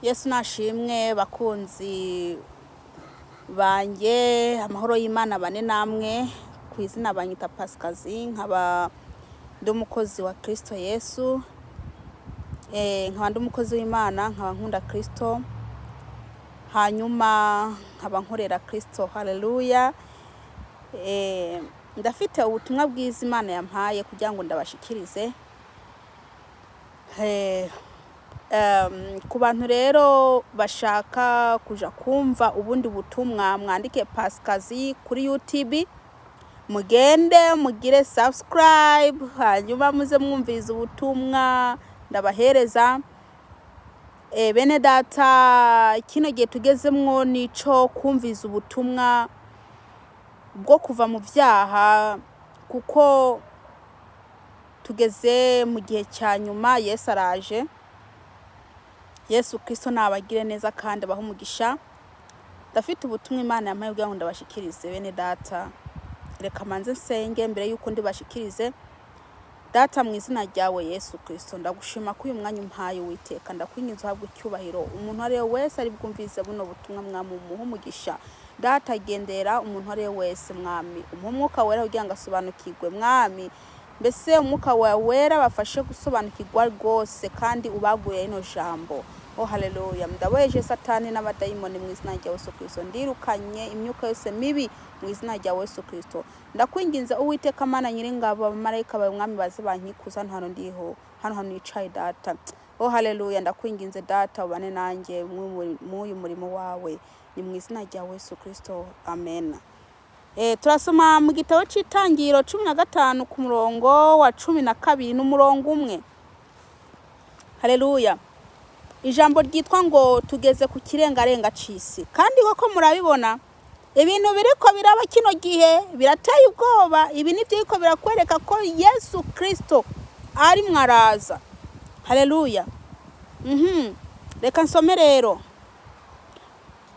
Yesu nashimwe bakunzi banjye, amahoro y'Imana bane namwe. Ku izina banyita Pasikazi, nkaba ndi umukozi wa Kristo Yesu. Nkaba ndi umukozi w'Imana, nkaba nkunda Kristo, hanyuma nkaba nkorera Kristo. Haleluya. Ndafite ubutumwa bwiza Imana yampaye kugira ngo ndabashikirize. Ku bantu rero bashaka kuja kumva ubundi butumwa, mwandike Pasikazi kuri YouTube, mugende mugire subscribe, hanyuma muze mwumviriza ubutumwa ndabahereza. Bene data, kino gihe tugezemwo nico kumviza ubutumwa bwo kuva mu vyaha, kuko tugeze mu gihe cya nyuma. Yesu araje. Yesu Kristo nabagire neza kandi abaho umugisha. Ndafite ubutumwa Imana yampaye kugira ngo ndabashikirize. Bene data, reka manze nsenge mbere yuko ndibashikirize. Data, mu izina ryawe Yesu Kristo, ndagushima ko uyu mwanya umpaye Uwiteka. Ndakwinginze uhabwe icyubahiro. Umuntu ari wese ari bwumvize buno butumwa, Mwami, umuhe umugisha. Data, gendera umuntu ari wese, Mwami, umuhe umwuka wera kugira ngo asobanukirwe, Mwami. Mbese umwuka wawe wera bafashe gusobanukirwa rwose, kandi ubaguye ino jambo. Haleluya. Ndaboheje Satani n'abadayimoni mu izina rya Yesu Kristo. Ndirukanye imyuka yose mibi mu izina rya Yesu Kristo. Ndakwinginze Uwiteka Mana nyiringabo, abamarayika bawe, Mwami, baze bankikuza hano ndiho, hano nicaye Data. Haleluya. Ndakwinginze Data, ubane nanjye mu uyu murimo wawe, ni mu izina rya Yesu Kristo. Amen. Turasoma mu gitabo cy'Itangiriro 15 ku murongo wa 12 n'umurongo umwe. Haleluya. Ijambo ryitwa ngo tugeze ku kirengarenga cyisi. Kandi koko murabibona ibintu biriko biraba kino gihe birateye ubwoba. Ibi nivyo biko birakwereka ko Yesu Kristo ari mwaraza. Haleluya. Reka nsome rero.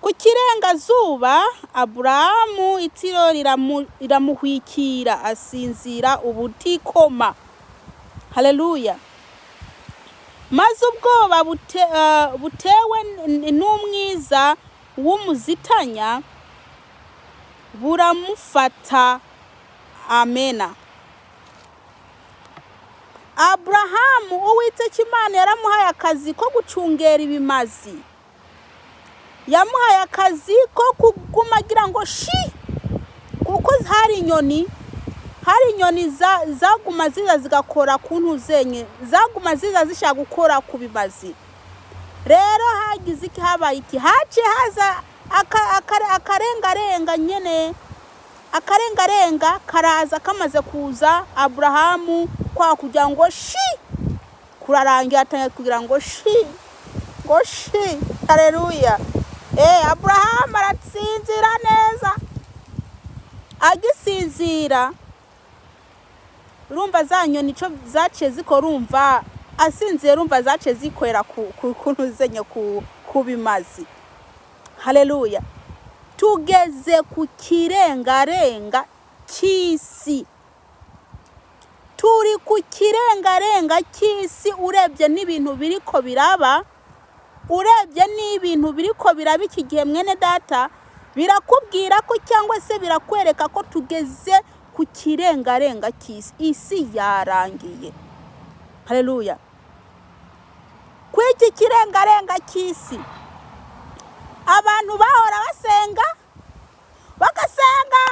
Ku kirengazuba Aburahamu itiro riramuhwikira, asinzira ubutikoma. Haleluya. Maze ubwoba butewe n'umwiza w'umuzitanya buramufata. Amena. Aburahamu Uwiteka Imana yaramuhaye akazi ko gucungera ibimazi. Yamuhaye akazi ko kugumagira ngo shi, kuko hari inyoni zaguma ziza zigakora ku ntuzenye, zaguma ziza zishaka gukora ku bimazi. Rero hagize iki, habaye iki, hace haza akarengarenga nyene. Akarengarenga karaza kamaze kuza, Aburahamu kwa kugira ngo shi, kurarangira atanga kugira ngo shi. Haleluya. Aburahamu aratsinzira neza. Agisinzira, urumva za nyoni ico zaciye zikora, urumva asinziye, urumva zaciye zikorera ku ntuzenye ku bimazi. Haleluya. Tugeze ku kirengarenga cyisi. Turi ku kirengarenga cyisi. Urebye n'ibintu biriko biraba, urebye n'ibintu biriko biraba iki gihe, mwene data, birakubwira ko cyangwa se birakwereka ko tugeze ku kirengarenga cyisi. Isi yarangiye. Haleluya. Kwiki kirengarenga cyisi, abantu bahora basenga, bagasenga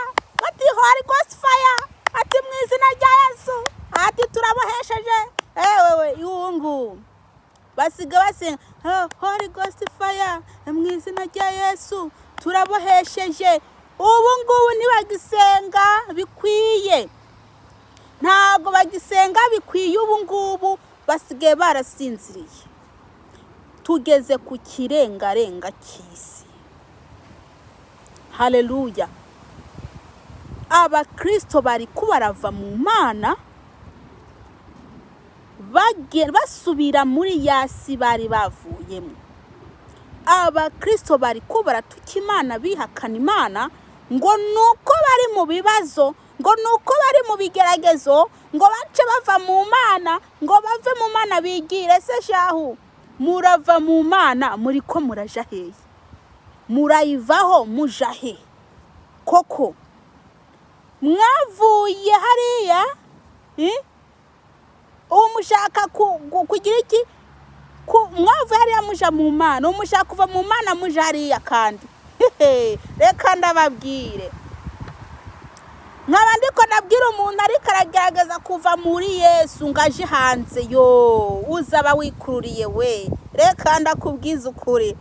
bati Holy Ghost fire, ati mu izina rya Yesu, ati turabohesheje. Wewe yungu basiga basenga Holy Ghost fire, mu izina rya Yesu turabohesheje. Ubu ngubu ntibagisenga bikwiye, ntago bagisenga bikwiye. Ubu ngubu basigaye barasinziriye. Tugeze ku kirengarenga cyisi. Haleluya. Abakristo bari kubarava mu Mana, basubira muri yasi bari bavuyemo. Abakristo bari kubaratuka Imana, bihakana Imana, ngo nuko bari mu bibazo, ngo nuko bari mu bigeragezo, ngo bace bava mu Mana, ngo bave mu Mana bigire se shahu. murava mu Mana muri ko muraja hehe? Murayivaho muja he? Koko mwavuye hariya uwo mushaka kugira iki? Mwavuye hariya muja mu Mana, umushaka kuva mu Mana muja hariya kandi reka ndababwire, nkaba ndiko nabwira umuntu ariko aragerageza kuva muri Yesu ngaje hanze, yo uzaba wikururiye we. Reka ndakubwiza ukuri,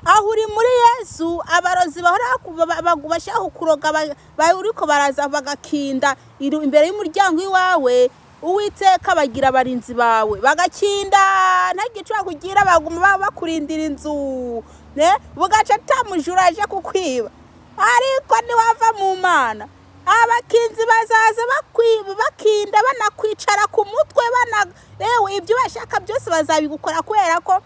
aho uri muri Yesu abarozi bahora bashaka kukuroga uriko baraza bagakinda imbere y'umuryango iwawe, Uwiteka bagira abarinzi bawe bagakinda ntagicwa kugira baguma bakurindira inzu bugaca tamujura aje kukwiba. Ariko niwava mu Mana abakinzi bazaza bakwiba bakinda banakwicara ku mutwe ibyo bashaka byose bazabigukora, kubera ko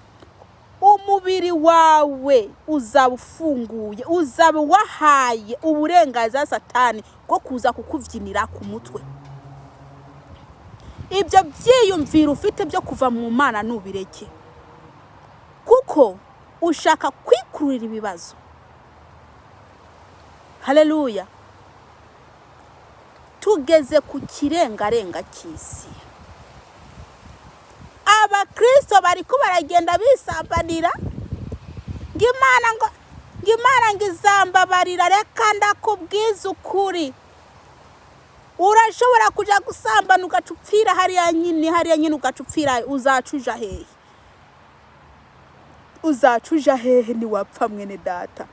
umubiri wawe uzaba ufunguye, uzaba wahaye uburenganzira Satani bwo kuza kukuvyinira ku mutwe. Ibyo byiyumvira ufite byo kuva mu Mana nubireke, kuko ushaka kwikurira ibibazo. Haleluya. Tugeze ku kirengarenga cy'isi. Abakristo bariko baragenda bisambanira, ngimana ngizambabarira. Reka ndakubwiza ukuri, urashobora kuja gusambana ugacupfira hariya nyine ugacupfira. Uzacuja hehe? Uzacuja hehe niwapfa mwene data?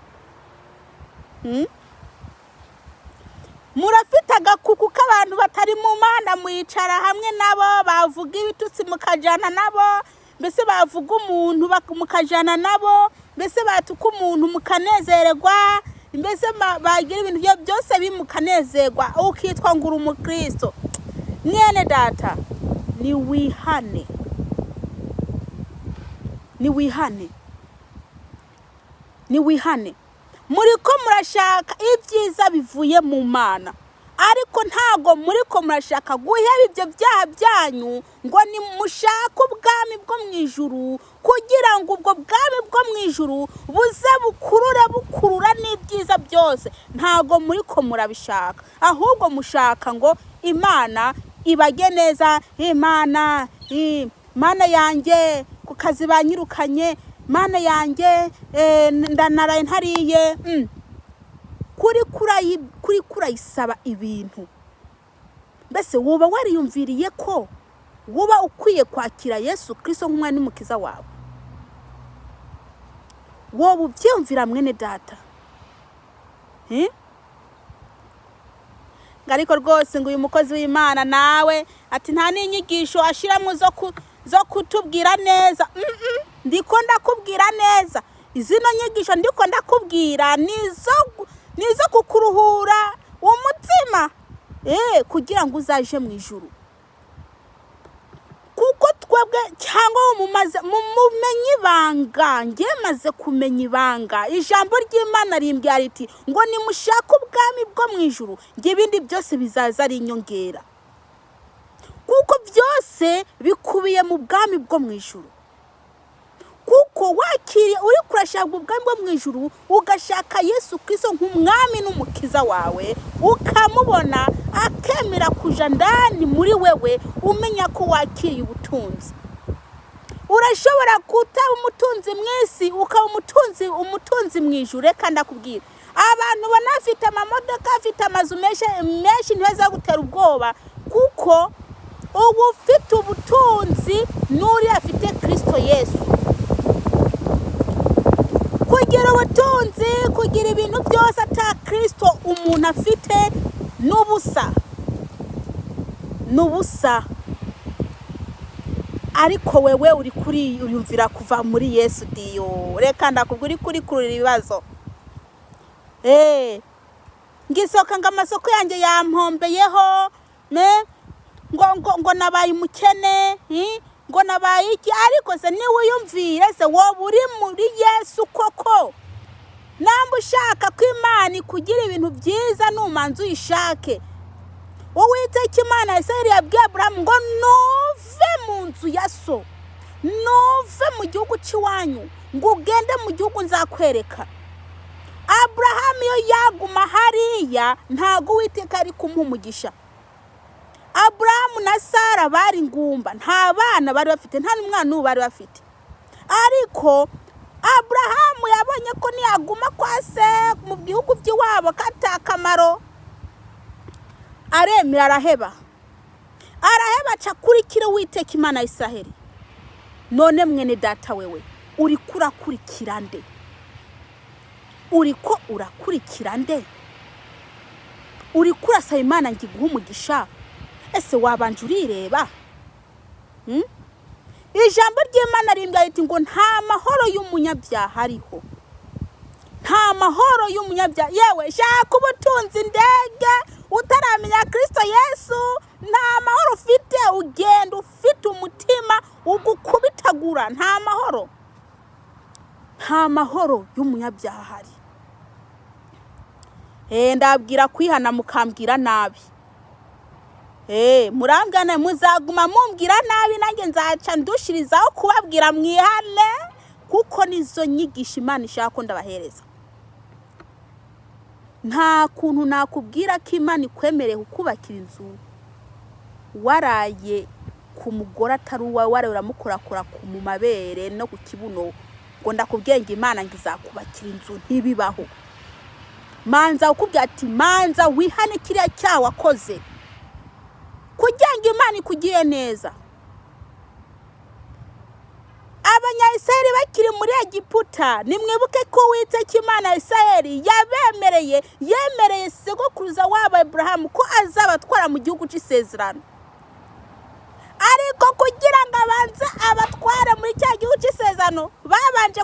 Murafite agakuku k'abantu batari mu Mana, mwicara hamwe nabo bavuga ibitutsi mukajana nabo, mbese bavuga umuntu mukajana nabo, mbese batuka umuntu mukanezererwa, mbese bagira ibintu byose bimukanezerwa, ukitwa nguru umukristo. Mwene data ni wihane, muriko murashaka ibyiza bivuye mu Mana, ariko ntago muriko murashaka guheba ibyo byaha byanyu ngo ni mushaka ubwami bwo mu ijuru, kugira ngo ubwo bwami bwo mu ijuru buze bukurura n'ibyiza byose. Ntago muriko murabishaka, ahubwo mushaka ngo Imana ibage neza. Mana yanjye ku kazi banyirukanye, Mana yanjye ndanaraye ntariye. Kuri kurayisaba ibintu, mbese woba wariyumviriye ko woba ukwiye kwakira Yesu Kristo nk'umwami n'umukiza wawe? Woba ubyumvira mwene data? Ariko rwose ngo uyu mukozi w'Imana nawe ati nta n'inyigisho ashiramo zo kutubwira neza. Ndiko ndakubwira neza, izino nyigisho ndiko ndakubwira nizo kukuruhura umutima kugira ngo uzaje mu ijuru. Kuko twebwe cyangwa mumenye ibanga, ngemaze kumenya ibanga. Ijambo ry'Imana rimbwira riti ngo nimushaka ubwami bwo mu ijuru, ibindi byose bizaza ari inyongera. Kuko byose bikubiye mu bwami bwo mu ijuru. Kuko wakiriye uri kurashaka ubwami bwo mu ijuru, ugashaka Yesu Kristo nk'umwami n'umukiza wawe, ukamubona akemera kuja ndani muri wewe, umenya ko wakiriye ubutunzi. Urashobora kutaba umutunzi mw'isi ukaba umutunzi mu ijuru. Reka ndakubwira, abantu banafite amamodoka, afite amazu menshi ntibaza gutera ubwoba, kuko ubu ufite ubutunzi n'uri afite Kristo Yesu. Kugira ubutunzi, kugira ibintu byose ata Kristo umuntu afite n'ubusa. Ariko wewe uri uriyumvira kuva muri Yesu diyo. Reka ndakubwira uri kurira ibibazo. Ngisoka ngo amasoko yanjye yampombeyeho, ngo nabaye umukene, ngo nabaye iki. Ariko se niwe uyumvire se wowe uri muri Yesu koko? Namba ushaka ko Imana kugira ibintu byiza numanzu uyishake. Uwiteka Imana Isirayeli yabwiye Aburahamu ngo nuve mu nzu ya so nuve mu gihugu cy'iwanyu ngo ugende mu gihugu nzakwereka. Aburahamu iyo yaguma hariya ntago Uwiteka ari kumuha umugisha. Aburahamu na Sara bari ngumba, nta bana bari bafite, nta n'umwana ubu bari bafite. Ariko Aburahamu yabonye ko niyaguma kwa se mu bihugu by'iwabo katakamaro, aremera araheba acakurikira Uwiteka Imana ya Isiraheli. None mwene data wewe uri kurakurikira nde? Uriko urakurikira nde? Uri kurasaba Imana ngo iguhe umugisha? Ese wabanje urireba? Ijambo ry'Imana rimbwira riti ngo nta mahoro y'umunyabyaha ariho. Nta mahoro y'umunyabyaha. Yewe shaka ubutunzi ndege utaramenya Kristo Yesu, nta mahoro ufite. Ugenda ufite umutima ugukubitagura, nta mahoro. Nta mahoro y'umunyabyaha hari. Ndabwira kwihana mukambwira nabi. Murambwana muzaguma mumbwira nabi, nanjye nzaca ndushirizaho kubabwira mwihane, kuko nizo nyigisha Imana ishaka ko ndabahereza. Nta kuntu nakubwira ko Imana ikwemereye kukubakira inzu waraye ku mugore atari uwawe, waraye uramukorakora mu mabere no ku kibuno, ngo ndakubwiye ngo Imana ngo izakubakira inzu. Ntibibaho. Manza ukubwira ati manza wihane kiriya cyaha wakoze kugira ngo Imana ikugire neza. Abanyayisiraheli bakiri muri Egiputa, nimwibuke ko Uwiteka Imana ya Isiraheli yemereye sogokuruza wabo Aburahamu ko azabatwara mu gihugu cy'isezerano. Ariko kugira ngo abanze abatware muri cya gihugu cy'isezerano, babanje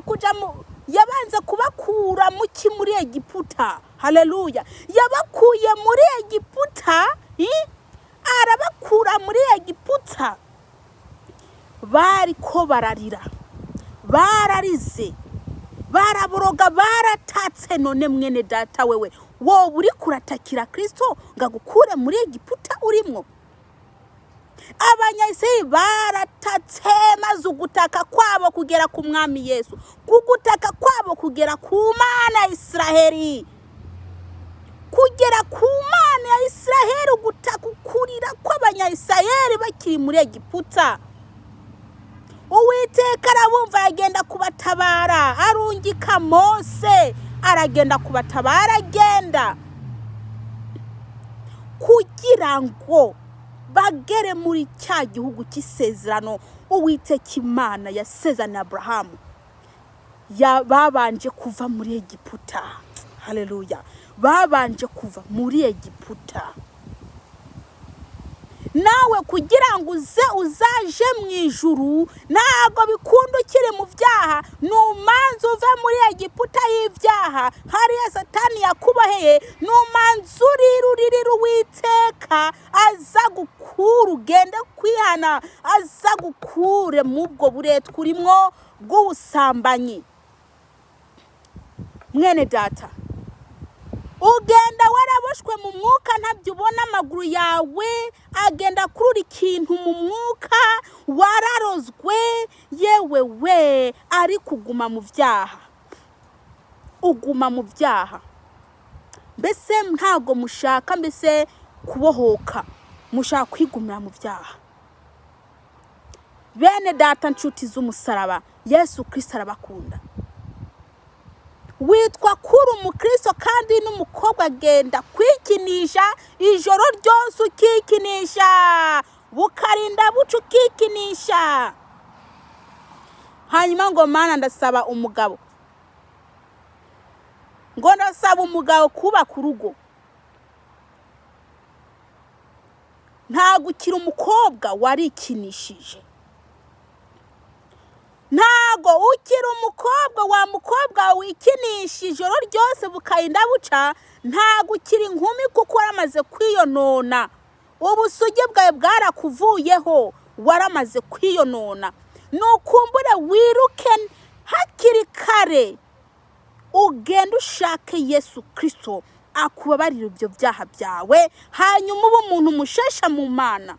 yabanze kubakura muri Egiputa. Haleluya. Yabakuye muri Egiputa, arabakura muri Egiputa. Bari ko bararira, bararize, baraboroga, baratatse. None mwene data wewe wowe uri kuratakira Kristo ngo agukure muri Egiputa urimo. Abanyayisiraheli baratatse, maze ugutaka kwabo kugera ku mwami Yesu, kugutaka kwabo kugera ku Mana ya Isiraheli, kugera ku Mana ya Isiraheli, ugutaka ukurira kw'Abanyayisiraheli bakiri muri Egiputa. Uwiteka arabumva, agenda kubatabara, arungika Mose aragenda kubatabara, agenda kugira ngo bagere muri cya gihugu cy'isezerano Uwiteka Imana yasezeraniye Aburahamu. Babanje kuva muri Egiputa. Haleluya. Babanje kuva muri Egiputa. Nawe kugira ngo uzaje mu ijuru, ntago bikunda ukiri mu byaha, numanza uve muri Egiputa y'ibyaha hariya Satani yakuboheye, numanza uririra Uwiteka aza gukura, ugende kwihana, aza gukure mu bwo buretwa urimo bw'ubusambanyi. Mwene data, ugenda waraboshwe mu mwuka, ntabyo ubona, amaguru yawe agenda kurura ikintu mu mwuka, wararozwe. Yewe we ari kuguma mu byaha, uguma mu byaha. Mbese ntago mushaka mbese kubohoka, mushaka kwigumira mu byaha. Bene data nshuti z'umusaraba, Yesu Kristo arabakunda. Witwa kuri umukristo kandi n'umukobwa agenda kwikinisha ijoro ryose, ukikinisha bukarinda buca, ukikinisha. Hanyuma ngo Mana ndasaba umugabo, ngo ndasaba umugabo kubaka urugo. Ntago ukiri umukobwa warikinishije, ntago ukiri umukobwa, wa mukobwa wikinisha ijoro ryose bukarinda buca, ntago ukiri inkumi kuko waramaze kwiyonona. Ubusugi bwawe bwarakuvuyeho, waramaze kwiyonona. Nukumbure wiruke hakiri kare, ugenda ushake Yesu Kristo akubabarira ibyo byaha byawe, hanyuma ubu umuntu mushasha mu Mana,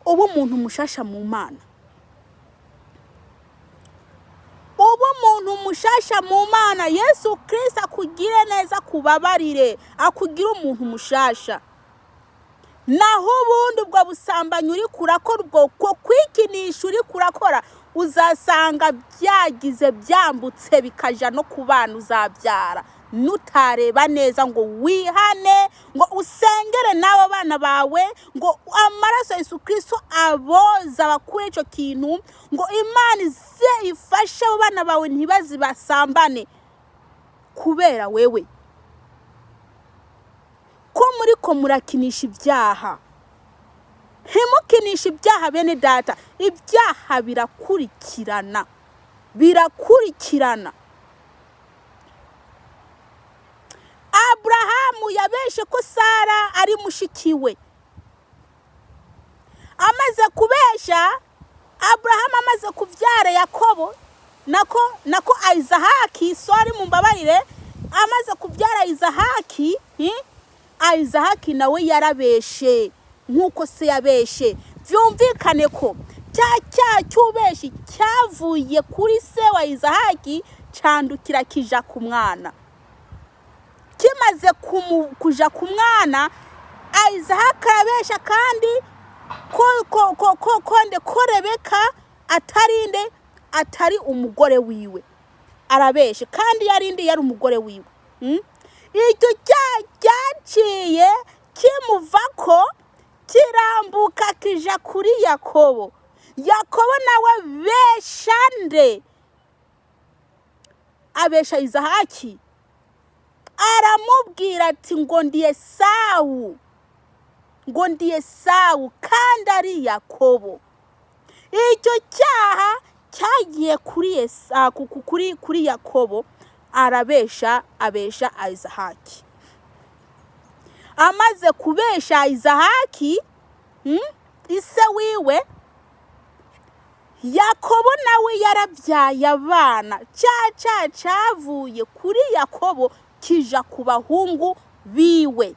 ubu umuntu mushasha mu Mana. mushasha mu Mana. Yesu Kristo akugire neza, kubabarire, akugire umuntu mushasha. Naho ubundi ubwo busambanyi uri kurakora, ubwo kwikinisha uri kurakora, uzasanga byagize byambutse bikaja no ku bana uzabyara. Nutareba neza ngo wihane, ngo usengere n'abo bana bawe, ngo amaraso ya Yesu Kristo aboza bakure ico kintu, ngo Imana ize ifashe abo bana bawe ntibazi basambane kubera wewe. Ko muri ko murakinisha ibyaha, ntimukinisha ibyaha bene data. Ibyaha birakurikirana. Abrahamu yabeshe ko Sara ari mushikiwe. Amaze kubesha, Abrahamu amaze kuvyara Yakobo, nako Isahaki, sorry mumbabarire, amaze kuvyara Isahaki, Isahaki nawe yarabeshe nkuko se yabeshe. Vyumvikane ko cya cyubeshi cyavuye kuri se wa Isahaki candukira kija ku mwana. Kimaze kuja ku mwana, Isahaki arabesha kandi ko Rebeka atari umugore wiwe. Arabeshe kandi yari umugore wiwe. Icyo cyaciye kimuvako kirambuka kija kuri Yakobo. Yakobo nawe beshande abesha Isahaki, aramubwira ati ngo ndiye Esawu kandi ari Yakobo. Icyo cyaha cyagiye kuri Yakobo, abesha Isahaki. Amaze kubesha Isahaki, ise wiwe, Yakobo nawe yarabyaye abana. Cyavuye kuri Yakobo kija ku bahungu biwe.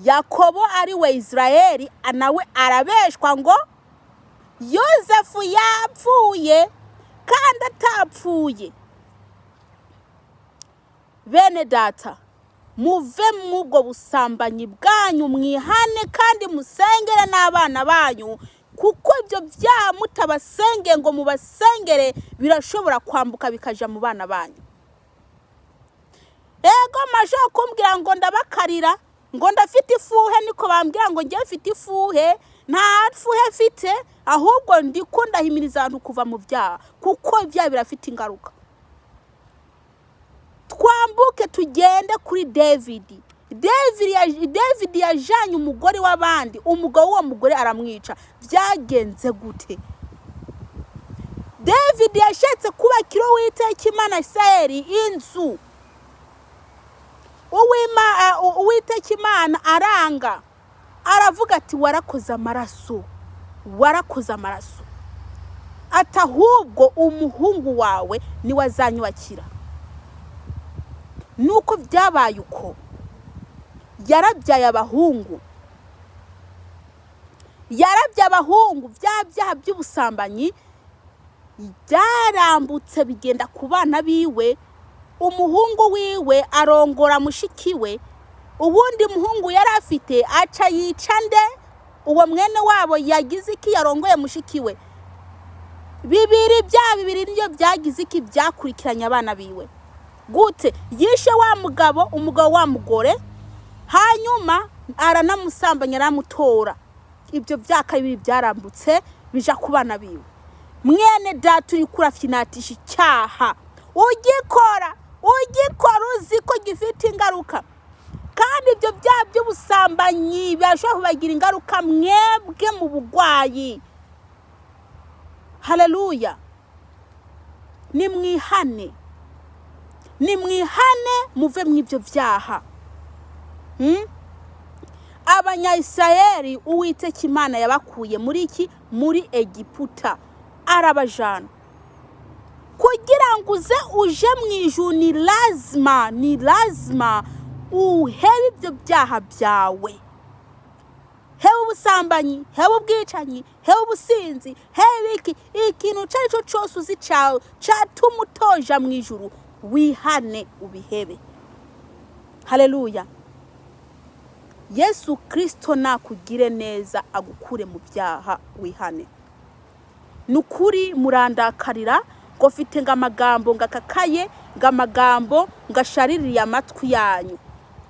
Yakobo ari we Israeli, nawe arabeshwa ngo Yosefu yapfuye kandi atapfuye. Bene data, muve mubwo busambanyi bwanyu, mwihane kandi musengere n'abana banyu, kuko ibyo byaha mutabasenge ngo mubasengere birashobora kwambuka bikaja mu bana banyu. Ego maje kumbwira ngo ndabakarira, ngo ndafite ifuhe, niko bambwira ngo ngiye mfite ifuhe. Nta fuhe mfite, ahubwo ndiko ndahimiriza abantu kuva mu byaha, kuko ibyaha birafite ingaruka. Twambuke tugende kuri David yajanye umugore w'abandi, umugabo w'uwo mugore aramwica. Byagenze gute? David yashatse kubakira Uwiteka Imana Isirayeli inzu. Uwiteka Imana aranga, aravuga ati warakoze amaraso. Ati ahubwo umuhungu wawe niwe azanyubakira. Nuko byabaye uko, yarabyaye abahungu. Bya byaha by'ubusambanyi byarambutse bigenda ku bana biwe. Umuhungu wiwe arongora mushikiwe. Ubundi muhungu yari afite aca yica nde? Uwo mwene wabo yagize iki? Yarongoye mushikiwe. Bibiri niyo byagize iki? Byakurikiranye abana biwe. Gute? Yishe wa mugabo, umugabo wa mugore, hanyuma aranamusambanya, aramutora. Ibyo byaka bibiri byarambutse bija ku bana biwe. Mwene data uri kurafinatisha icyaha, ugikora uzi ko gifite ingaruka. Kandi ibyo byaha by'ubusambanyi birashobora kubagira ingaruka mwebwe mu bugwayi. Haleluya. Nimwihane muve mw'ibyo byaha. Abanyayisirayeli Uwiteka Imana yabakuye muri Egiputa, arabajana. Kugira ngo uje mu ijuru ni lazima uhebe ibyo byaha byawe. Hebe ubusambanyi, heba ubwicanyi, heba ubusinzi, heba ikintu icyo ari cyo cyose uzi cyawe cyatuma utoja mu ijuru, wihane ubihebe. Haleluya. Yesu Kristo nakugire neza, agukure mu byaha, wihane. Nukuri murandakarira ngo mfite ngamagambo ngakakaye, ngamagambo ngashaririye amatwi yanyu.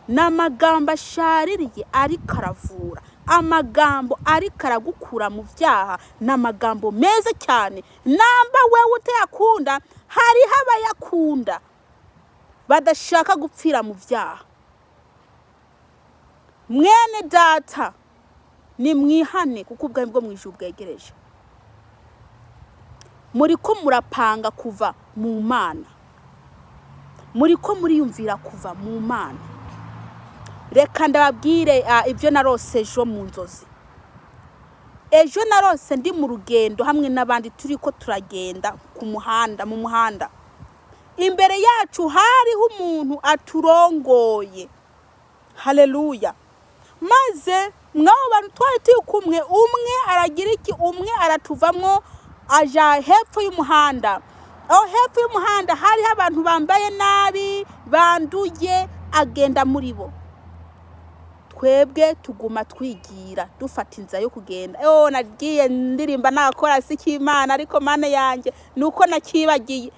N'amagambo ashaririye ariko aravura, amagambo ariko aragukura mu byaha, n'amagambo meza cyane. Namba wewe utayakunda, hariho abayakunda badashaka gupfira mu byaha. Mwene data, ni mwihane kuko ubwami bwo mu ijuru bwegereje. Muriko murapanga kuva mu Mana, muriko muriyumvira kuva mu Mana. Reka ndababwire ibyo narose ejo mu nzozi. Ejo narose ndi mu rugendo hamwe n'abandi turiko turagenda ku muhanda, mu muhanda. Imbere yacu hariho umuntu aturongoye. Haleluya. Maze mwabo bantu twari turi kumwe, umwe aragira iki, umwe aratuvamwo aja hepfo y'umuhanda. Aho hepfo y'umuhanda hariho abantu bambaye nabi, banduye, agenda muri bo. Twebwe tuguma twigira dufata inzira yo kugenda. Nagiye ndirimba nakora sikimana, ariko Mana yanjye nuko nakibagiye.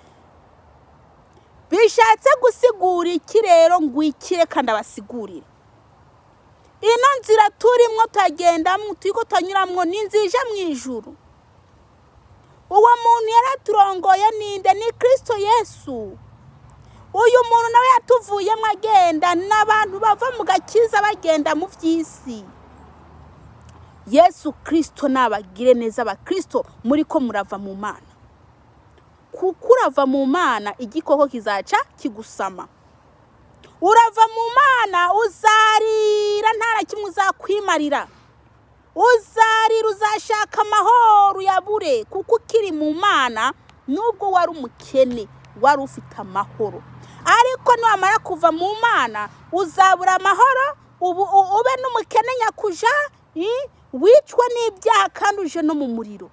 Bishatse gusigura iki rero? Ngwikire kandi abasigurire. Ino nzira turimwo tagendamwo, turiko tanyuramwo ni nzija mu ijuru. Uwo muntu yaraturongoye ninde? Ni Kristo Yesu. Uyu muntu nawe yatuvuyemo agenda, n'abantu bava mu gakiza bagenda mu vy'isi. Yesu Kristo nabagire neza abakristo, muriko murava mu Mana. Kuko urava mu Mana igikoko kizaca kigusama. Urava mu Mana uzarira, ntara kimwe uzakwimarira. Uzarira, uzashaka amahoro yabure, kuko ukiri mu Mana nubwo wari umukene wari ufite amahoro. Ariko niwamara kuva mu Mana uzabura amahoro, ube n'umukene nyakuja, wicwa n'ibyaha kandi uje no mu muriro.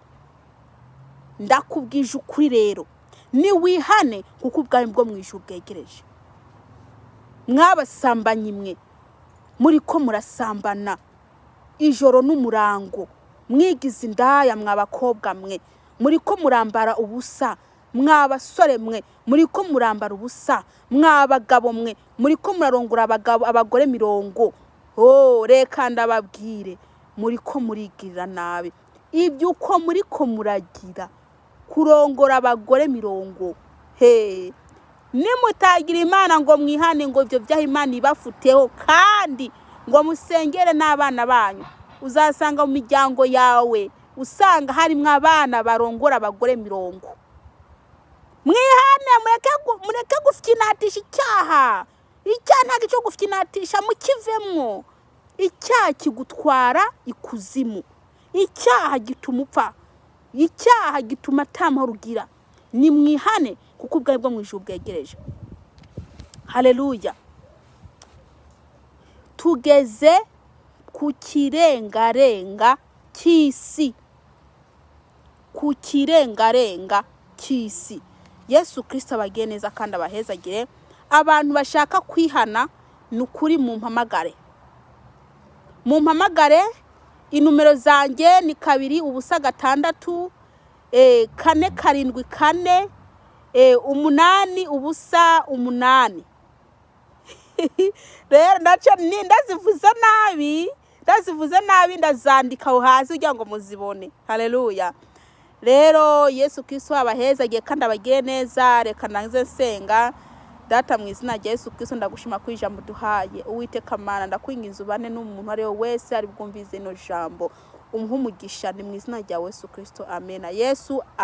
Ndakubwije ukuri rero, ni wihane kuko ubwami bwo mu ijuru bwegereje. Mwabasambanyi mwe, muriko murasambana ijoro n'umurango, mwigize indaya mwabakobwa mwe, muriko murambara ubusa, mwabasore mwe, muriko murambara ubusa, mwabagabo mwe, muriko murarongora abagore 70. Reka ndababwire, muriko murigirira nabi. Ibyo uko muriko muragira kurongora abagore 70. Nimutagira Imana ngo mwihane, ngo ibyo byaha Imana ibafuteho, kandi ngo musengere n'abana banyu, uzasanga mu miryango yawe usanga harimo abana barongora abagore 70. Mwihane, mureke gufyinatisha icyaha. Icyaha ntabwo cyo gufyinatisha, mukivemwo. Icyaha kigutwara ikuzimu. Icyaha gituma upfa. Icyaha gituma atamahoro ugira. Ni mwihane kuko ubwami bwo mu ijuru bwegereje. Haleluya. Tugeze kukirengarenga cyisi. Kukirengarenga cyisi. Yesu Kristo abagiye neza kandi abahezagire. Abantu bashaka kwihana nukuri mumpamagare. Mumpamagare, inumero zanjye ni 2 ubusa 6 4 7 4 8 ubusa 8. Rero ndaca ndazivuze nabi ndazandika aho hasi kugira ngo muzibone. Haleluya. Rero Yesu Kristo abahezagiye kandi abagiye neza. Reka nanze nsenga. Data mu izina rya Yesu Kristo ndagushima ku ijambo duhaye. Uwiteka Mana, ndakwinginze ubane n'umuntu ari wese ari bwumvize no jambo. Umuha umugisha ni mu izina rya Yesu Kristo. Amen. Yesu